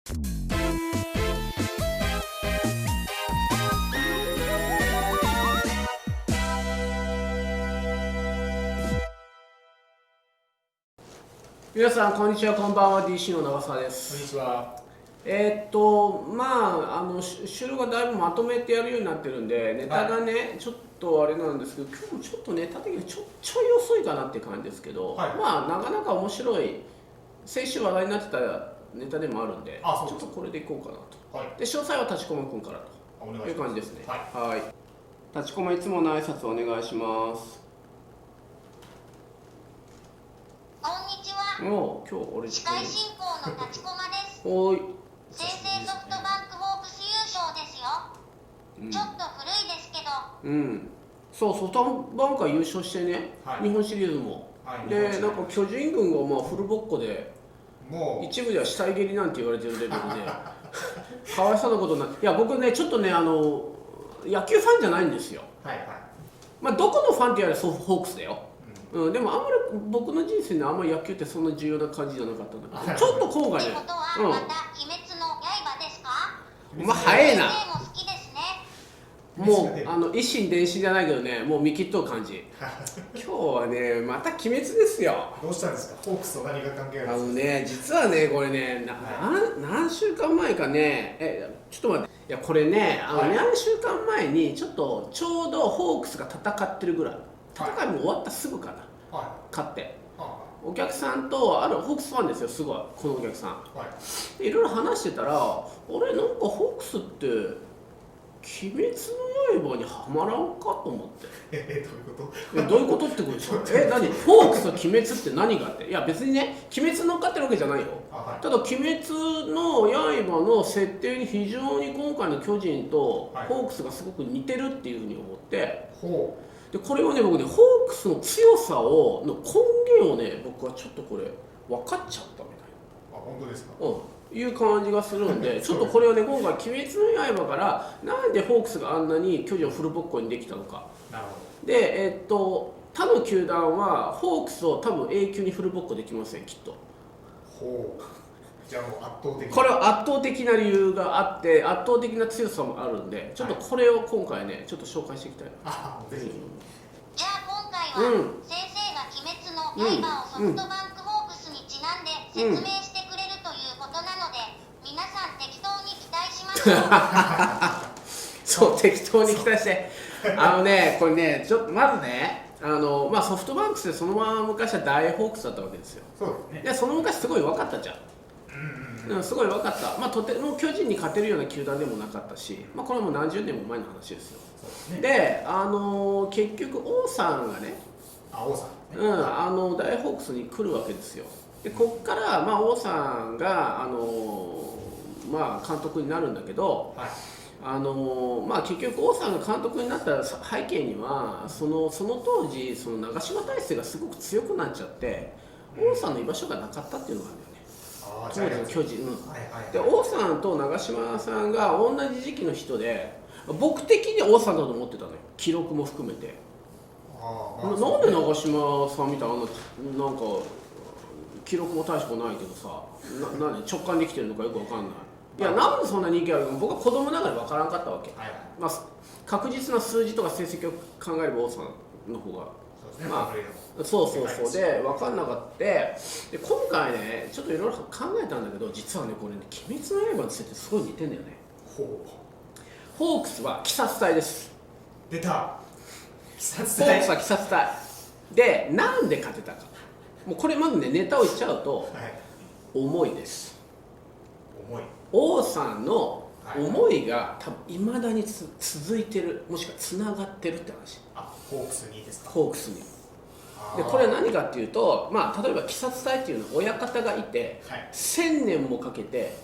皆さんこんにちは、こんばんは。 DC の長澤でこんにす。ちは。収録がだいぶまとめてやるようになってるんで、ネタがね、ちょっとあれなんですけど、今日もちょっとネタ的にちょい遅いかなって感じですけど、はいまあなかなか面白い、先週話題になってたネタでもあるんで、あ、そうですちょっとこれでいこうかなと。はい。で、詳細は立駒くんからというお願いします。感じですね。はい。はい。立駒、いつもの挨拶お願いします。こんにちは。もう今日俺司会進行の立駒です。おい、先生ソフトバンクホークス優勝ですよ。ちょっと古いですけど。そう、ソフトバンクが優勝してね、はい日本シリーズも、はいで、日本シリーズなんか巨人軍がまあフルボッコで、もう一部では死体蹴りなんて言われてるレベルで、かわいそうなことになって、いや、僕ね、ちょっとね、野球ファンじゃないんですよ。はいはい。まあ、どこのファンって言われたらホークスだよ。でもあんまり僕の人生にあんまり野球ってそんな重要な感じじゃなかったんだけど、ちょっと今回ね、ってことは、また鬼滅の刃ですか？お前早いな。先生も好きですね。もう一心伝心じゃないけどね、もう見切っとる感じ。今日はね、また鬼滅ですよ。どうしたんですか。ホークスと何が関係あるんですか。実はね、これね、何週間前かね、ちょっと待って、いや、これね、何週間前に、ちょうどホークスが戦ってるぐらい、戦いも終わったすぐかな、は勝って、はお客さんと、あるホークスファンですよ、すごい、このお客さん。い。はい。でいろいろ話してたら、俺、なんかホークスって、鬼滅の刃にはまらんかと思って。どういうこと。どういうことってことでしょ。何ホークスと鬼滅って何があって。いや別にね、鬼滅乗っかってるわけじゃないよ。はい。ただ鬼滅の刃の設定に非常に今回の巨人とはいホークスがすごく似てるっていうふうに思って、ほでこれをね、僕ね、ホークスの強さの根源をね、僕はちょっとこれ分かっちゃったみたいな。う。あ、本当ですか。いう感じがするんで、ちょっとこれをね、今回「鬼滅の刃」からなんでホークスがあんなに巨人をフルボッコにできたのか。なるほで、他の球団はホークスを多分永久にフルボッコできません、きっと。ど。ほう。じゃあもう圧倒的。これは圧倒的な理由があって、圧倒的な強さもあるんで、ちょっとこれを今回ね、ちょっと紹介していきたいな。あ、ぜひ。じゃあ今回は、先生が鬼滅の刃をソフトバンクホークスにちなんで説明してくれるということなので、皆さん適当に期待しましょう。そう、適当に期待して。これね、まずね、ソフトバンクスでそのまま昔は大ホークスだったわけですよ。そうですね。で、その昔すごい分かったじゃん。すごい分かった、とても巨人に勝てるような球団でもなかったし、これも何十年も前の話ですよ。そうですね。で、結局、王さんがね、あ、王さん。大ホークスに来るわけですよ。で、こっから、王さんが、監督になるんだけど、はい。結局、王さんが監督になった背景には、その当時、その長嶋体制がすごく強くなっちゃって、王さんの居場所がなかったっていうのがあるんだよね。あ、当時の巨人、はいはい。で王さんと長嶋さんが同じ時期の人で、僕的には王さんだと思ってたのよ、記録も含めて。なんで長嶋さんみたいな、なんか記録も大したことないけどさ、直感できてるのかよく分かんない。いや、なんでそんな人気あるのか僕は子供ながら分からんかったわけ。はいはい。確実な数字とか成績を考えれば王さんの方が、そうですね。そうで分かんなかった。で今回ね、ちょっといろいろ考えたんだけど、実はね、これね、鬼滅の刃についてすごい似てんだよね。ホークスは鬼殺隊です。出た。鬼殺ホークスは鬼殺隊で、なんで勝てたか、もうこれまずね、ネタを言っちゃうと、はい。思いです。重い。王さんの思いが多分いまだに続いてる、もしくはつながってるって話。あ、ホークスにですか。ホークスに。でこれは何かっていうと、例えば鬼殺隊っていうのは親方がいて、はい、1000年もかけて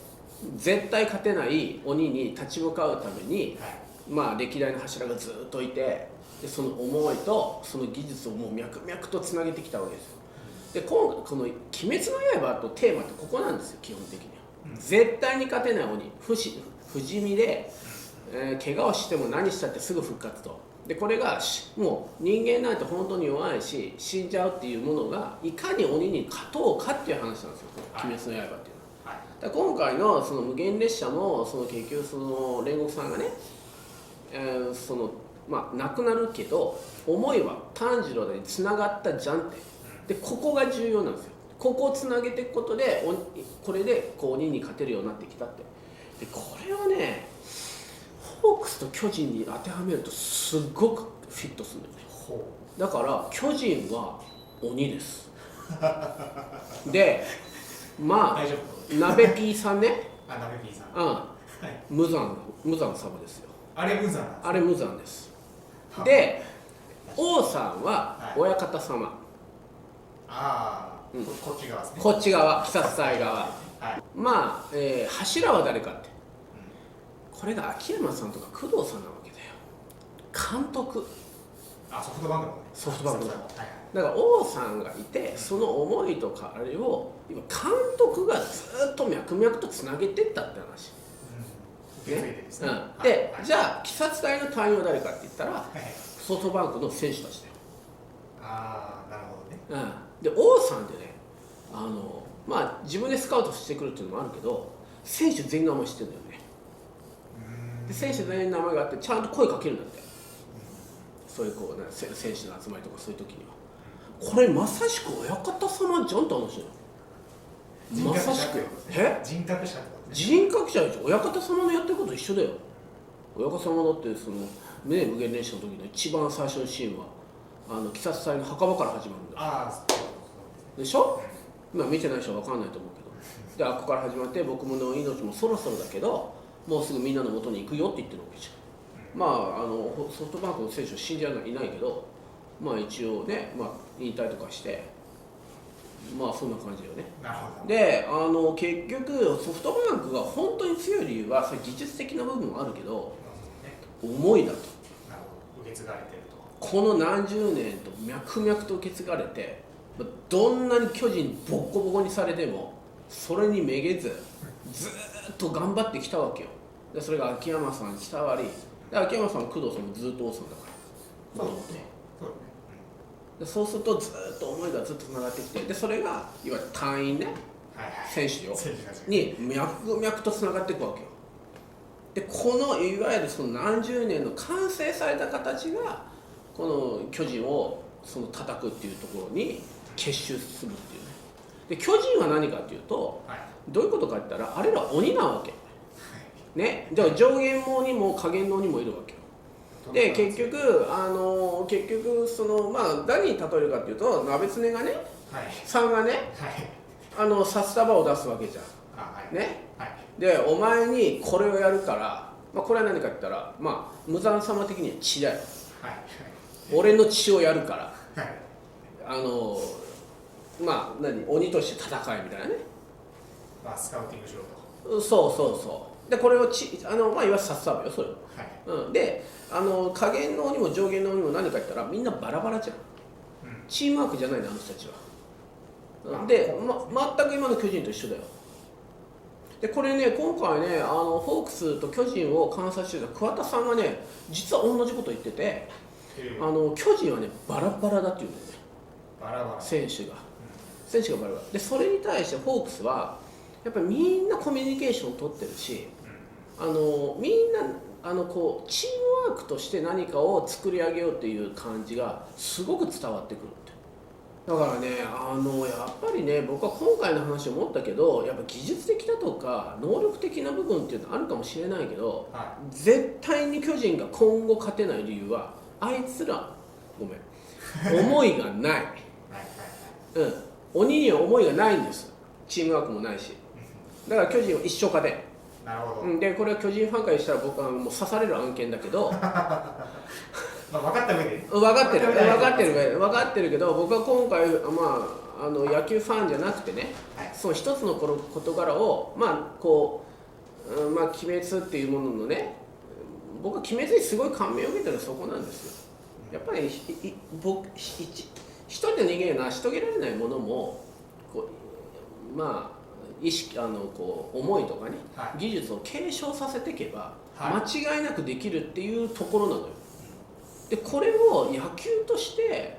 絶対勝てない鬼に立ち向かうために、はい、歴代の柱がずっといて、でその思いとその技術をもう脈々とつなげてきたわけですよ。でこの「鬼滅の刃」とテーマってここなんですよ、基本的には。絶対に勝てない鬼、不死身で、怪我をしても何したってすぐ復活と。でこれがもう人間なんて本当に弱いし死んじゃうっていうものがいかに鬼に勝とうかっていう話なんですよ、鬼滅の刃っていうのは。だから今回のその無限列車もその結局その煉獄さんがね、そのまあ亡くなるけど思いは炭治郎につながったじゃんって。でここが重要なんですよ。ここをつなげていくことでこれでこう鬼に勝てるようになってきたって。でこれをねホークスと巨人に当てはめるとすごくフィットするんだよね。だから巨人は鬼ですでまあ鍋ピーさんね鍋 P さん、はい、無惨様ですよ。あれ無惨なんです、あれ無惨です。で王さんは親方様、ああ、こっち側ですね。こっち側鬼殺隊側、まあ、柱は誰かって、これが秋山さんとか工藤さんなわけだよ。監督、ソフトバンクのソフトバンクの、だから王さんがいてその思いとかあれを今監督がずっと脈々とつなげてったって話、でじゃあ鬼殺隊の隊員は誰かって言ったら、ソフトバンクの選手たちだよ。ああ、なるほどね。で王さんってねまあ自分でスカウトしてくるっていうのもあるけど選手全員の名前知ってるんだよね。で選手全員の名前があってちゃんと声かけるんだって、そういうこう、ね、選手の集まりとかそういう時にはこれまさしく親方様じゃんって話だよ。まさしく人格者ってことね。人格者でしょ。親方様のやってること一緒だよ。親方様だってその無限列車の時の一番最初のシーンは鬼殺隊の墓場から始まるんだ。でしょ。今見てない人は分かんないと思うけど、でここから始まって僕もの命もそろそろだけどもうすぐみんなの元に行くよって言ってるわけじゃん。まあソフトバンクの選手は信じられないけど、まあ一応ね、まあ、引退とかしてまあそんな感じよね。で結局ソフトバンクが本当に強い理由はそれ技術的な部分もあるけど、思いだと。受け継がれてると。この何十年と脈々と受け継がれて、どんなに巨人ボッコボコにされてもそれにめげずずっと頑張ってきたわけよ。でそれが秋山さんに伝わり、で秋山さんも工藤さんもずっと王さんだからもともと。そうするとずっと思いがずっとつながってきて、でそれがいわゆる隊員ね、選手よに脈々とつながっていくわけよ。でこのいわゆるその何十年の完成された形がこの巨人をその叩くっていうところに結集するっていうね。で巨人は何かっていうと、どういうことかって言ったらあれら鬼なわけね。では上限の鬼も下限の鬼もいるわけよ。で結局そのまあ何に例えるかっていうと鍋つねがね、さんがね、札束を出すわけじゃんね。でお前にこれをやるから、まあ、これは何かって言ったら、まあ、無惨様的には血だよ、俺の血をやるから、まあ鬼として戦いみたいなね、スカウティングしろと。そうでこれをまあ、いわゆる札束よそれ、で下限の鬼も上限の鬼も何か言ったらみんなバラバラじゃん、チームワークじゃないのあの人たちは。で、全く今の巨人と一緒だよ。でこれね今回ねホークスと巨人を観察してた桑田さんがね実は同じこと言ってて、巨人はねバラバラだって言うんだよね。バラバラ選手がバラバラで、それに対してホークスはやっぱりみんなコミュニケーションを取ってるし、みんなこうチームワークとして何かを作り上げようっていう感じがすごく伝わってくるって。だからねやっぱりね僕は今回の話を思ったけど、やっぱ技術的だとか能力的な部分っていうのはあるかもしれないけど、絶対に巨人が今後勝てない理由はあいつら思いがない鬼には思いがないんです。チームワークもないし、だから巨人は一生勝てん。なるほど。でこれは巨人ファンからしたら僕はもう刺される案件だけど分かった上で分かってるけど、僕は今回、野球ファンじゃなくてね、その一つの事柄をこう、鬼滅っていうもののね、僕は鬼滅にすごい感銘を受けてるのはそこなんですよ。やっぱり一人の人間が成し遂げられないものも意識思いとかね、技術を継承させていけば、間違いなくできるっていうところなのよ。でこれを野球として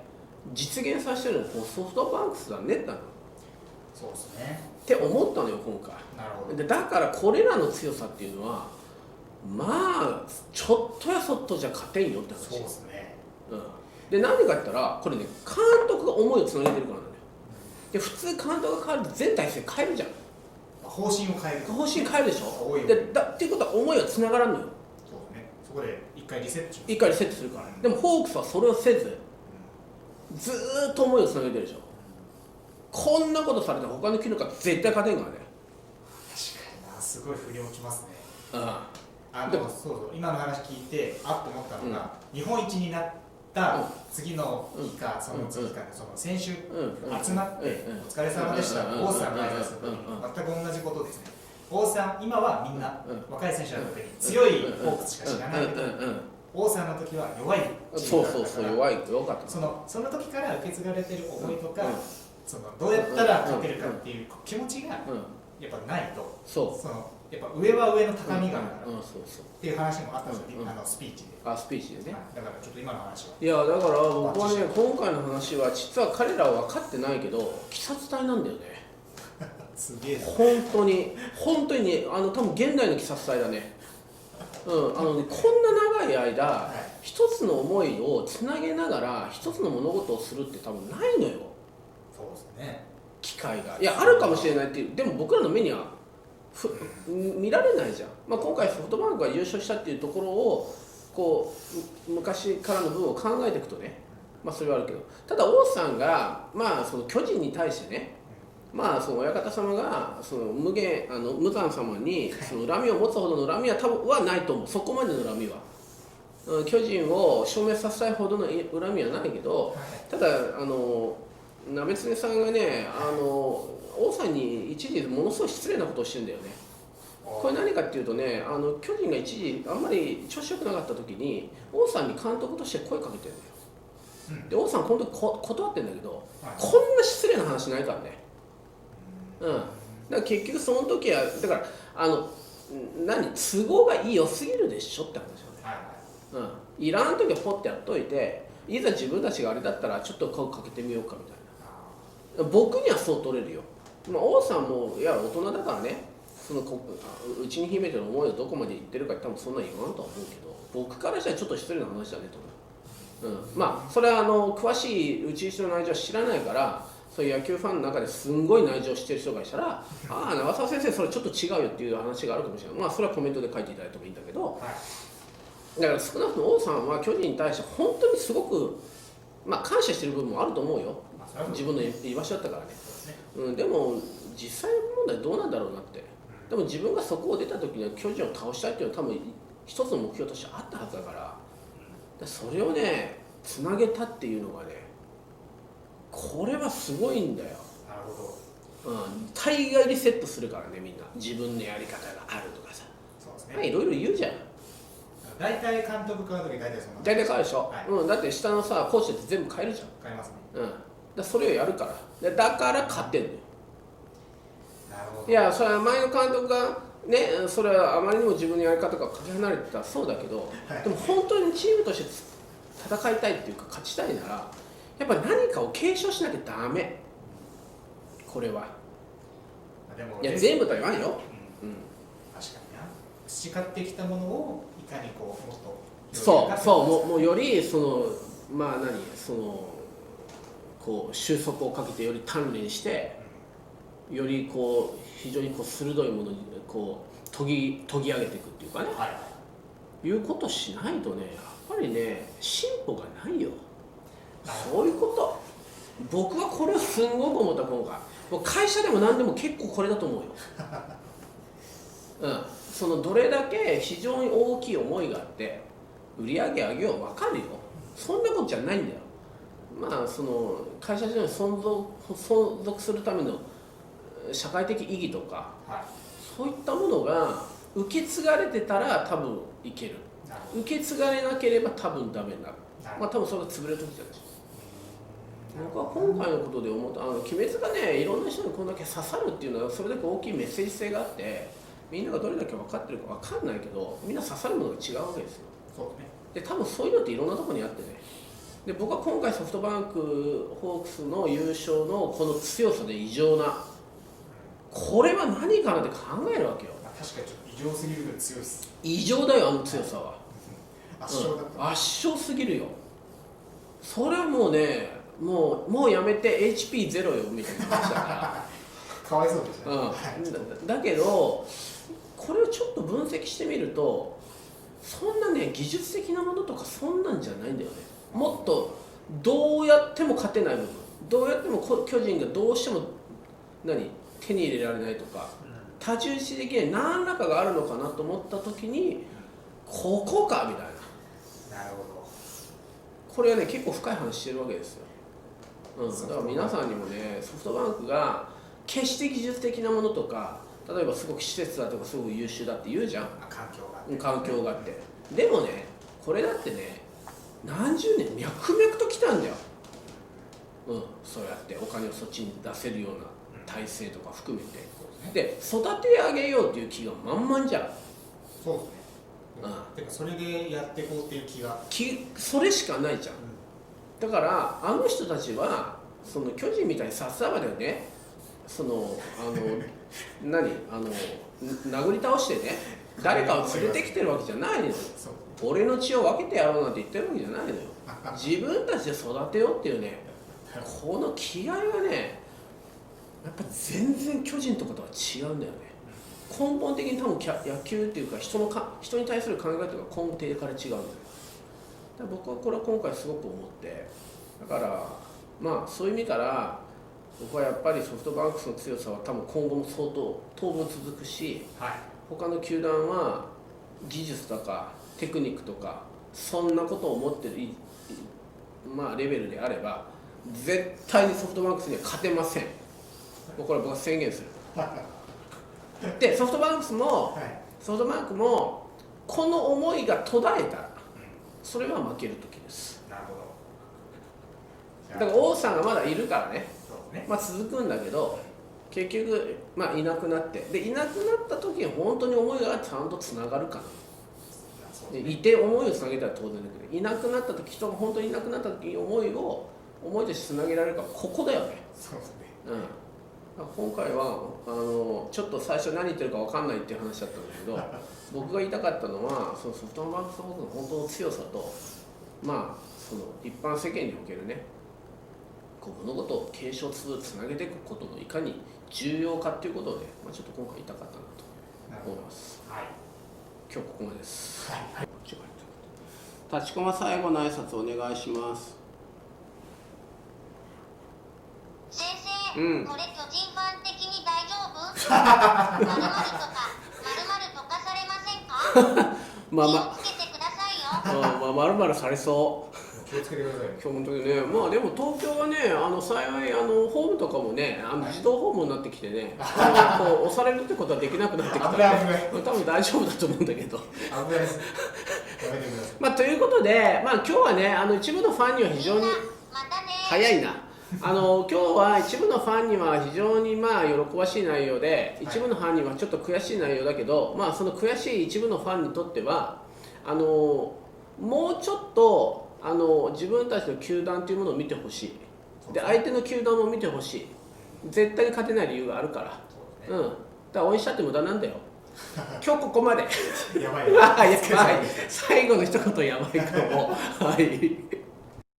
実現させてるのはソフトバンクスだねってなの。そうですね。って思ったのよ今回。なるほど。でだからこれらの強さっていうのはまあちょっとやそっとじゃ勝てんよって話。そうですね。で何でかって言ったらこれね監督が思いをつなげてるからなんだよ。で普通監督が変わると全体制変えるじゃん。方針を変える。方針変えるでしょ。多いよでっていうことは思いはつながらんのよ。そうですね。そこで一回リセットします。一回リセットするから。でもホークスはそれをせずずーっと思いをつなげてるでしょ。こんなことされたら他の球団から絶対勝てんからね。確かにな、すごい振り落ちますね。でもそうそう、今の話聞いてあっと思ったのが、日本一になった次の日か、その次かで、その先週集まって、お疲れ様でした、王さんが挨拶するときに全く同じことですね。王さん、今はみんな若い選手の時に強いホークスしか知らないけど、王さんの時は弱いチームだったから、そう弱かった。その時から受け継がれてる思いとか、どうやったら勝てるかっていう気持ちがやっぱないと、やっぱ上は上の高みがあるからっていう話もあったんですよ、スピーチで。スピーチでね。だからちょっと今の話は。いやだから僕はね今回の話は実は彼らは分かってないけど鬼殺隊なんだよね。すげえ。本当にね多分現代の鬼殺隊だね。こんな長い間、一つの思いをつなげながら一つの物事をするって多分ないのよ。そうですね。機会があるかもしれないっていう。でも僕らの目には見られないじゃん。今回ソフトバンクが優勝したっていうところをこう昔からの部分を考えていくとね、それはあるけど、ただ王さんがその巨人に対してね、その親方様がその無惨様にその恨みを持つほどの恨みは多分はないと思う。そこまでの恨みは、巨人を消滅させたいほどの恨みはないけど、ただ鍋常さんがね王さんに一時ものすごい失礼なことをしてるんだよね。これ何かっていうとね巨人が一時あんまり調子良くなかった時に王さんに監督として声かけてるんだよ。で王さん今度断ってるんだけど、こんな失礼な話ないからね。だから結局その時はだから都合が良すぎるでしょって話よね。いらん時はポッてやっといて、いざ自分たちがあれだったらちょっと声かけてみようかみたいな。僕にはそう取れるよ。王さんも大人だからね、うちに秘めてる思いをどこまで言ってるか多分そんな言わんとは思うけど、僕からしたらちょっと失礼な話だねと思う。それは詳しい内々の内情は知らないから、そういう野球ファンの中ですんごい内情を知ってる人がいたら長澤先生それちょっと違うよっていう話があるかもしれない。それはコメントで書いていただいてもいいんだけど、だから少なくとも王さんは巨人に対して本当にすごく感謝してる部分もあると思うよ。自分の居場所だったからね。でも実際問題どうなんだろうなって。でも自分がそこを出た時には巨人を倒したいっていうのは多分一つの目標としてあったはずだから、それをねつなげたっていうのがね、これはすごいんだよ。なるほど。大概リセットするからね、みんな自分のやり方があるとかさ、そうですね、いろいろ言うじゃん。大体監督変わるとき大体そんな大体変わるでしょ、だって下のさコーチって全部変えるじゃん。変えますね。それをやるからだから勝ってんのよ。なるほど。いやそれは前の監督がね、それはあまりにも自分のやり方がかけ離れてたらそうだけど、でも本当にチームとして戦いたいっていうか勝ちたいならやっぱり何かを継承しなきゃダメ。これは。でもいや全部とは言わんよ。確かにな。培ってきたものをいかにもっとそうもうよりこう収束をかけてより鍛錬して、より非常に鋭いものに研ぎ上げていくっていうかね、いうことしないとね、やっぱりね進歩がないよ。そういうこと。僕はこれをすんごく思った。今回もう会社でも何でも結構これだと思うよ。そのどれだけ非常に大きい思いがあって売り上げ上げよう分かるよ。そんなことじゃないんだよ。その会社上に存続するための社会的意義とか、そういったものが受け継がれてたら多分いける。受け継がれなければ多分ダメになる。多分それが潰れる時じゃないですか。僕は今回のことで思った鬼滅がねいろんな人にこんだけ刺さるっていうのはそれだけ大きいメッセージ性があって、みんながどれだけ分かってるか分かんないけどみんな刺さるものが違うわけですよ。で多分そういうのっていろんなところにあってね。で僕は今回ソフトバンクホークスの優勝のこの強さで異常なこれは何かなって考えるわけよ。確かにちょっと異常すぎるぐらい強いっす。異常だよ、あの強さは。圧勝だった、圧勝すぎるよ。それはもうね、もうやめて HP0 よみたいな話だからかわいそうですね、だけどこれをちょっと分析してみると、そんなね技術的なものとかそんなんじゃないんだよね。もっとどうやっても勝てない部分、どうやっても巨人がどうしても手に入れられないとか、多重視的に何らかがあるのかなと思った時に、ここかみたいな。なるほど。これはね結構深い話してるわけですよ。だから皆さんにもね、ソフトバンクが決して技術的なものとか、例えばすごく施設だとかすごく優秀だって言うじゃん、環境があって。でもね、これだってね、何十年脈々と来たんだよ。そうやってお金をそっちに出せるような体制とか含めて、で育て上げようっていう気が満々じゃん。そうですね。てかそれでやっていこうっていうそれしかないじゃん。だからあの人たちはその巨人みたいに札束でね、殴り倒してね誰かを連れてきてるわけじゃないのよ。俺の血を分けてやろうなんて言ってるわけじゃないのよ。自分たちで育てようっていうね、この気概がね、やっぱ全然巨人とかとは違うんだよね。根本的に多分野球っていうか人に対する考え方が根底から違うんだよ。だから僕はこれは今回すごく思って、だからまあそういう意味から僕はやっぱりソフトバンクスの強さは多分今後も相当当分続くし、他の球団は技術とかテクニックとかそんなことを持ってるレベルであれば絶対にソフトバンクスには勝てません。もうこれ僕は宣言する。でソフトバンクもこの思いが途絶えたらそれは負ける時です。なるほど。だから王さんがまだいるからね、続くんだけど結局いなくなって、でいなくなった時に本当に思いがちゃんとつながるかな。いて思いをつなげたら当然だけど、いなくなった時、人が本当にいなくなった時に思いとしてつなげられるか、ここだよね。そうですね。今回はちょっと最初何言ってるか分かんないっていう話だったんだけど僕が言いたかったのはそのソフトバンクの本当の強さと、その一般世間におけるね、物事を継承つなげていくことのいかに重要かっていうことをね、ちょっと今回言いたかったなと思います。今日ここまでです。立ちこま最後の挨拶お願いします。先生、これ巨人ファン的に大丈夫？〇〇とか〇〇とかされませんか？気をつけてくださいよ。〇〇されそう。気をつけてください。今日本当にね、でも東京はね、幸いホームとかもね、自動ホームになってきてね、こう押されるってことはできなくなってきたので、多分大丈夫だと思うんだけど。危ないです。やめてください。ということで、今日はね、一部のファンには非常に早いな。今日は一部のファンには非常に喜ばしい内容で、一部のファンにはちょっと悔しい内容だけど、その悔しい一部のファンにとってはもうちょっと自分たちの球団というものを見てほしい。で相手の球団も見てほしい。絶対に勝てない理由があるから。だから応援したって無駄なんだよ。今日ここまで。やばい。最後の一言やばいかも。はい。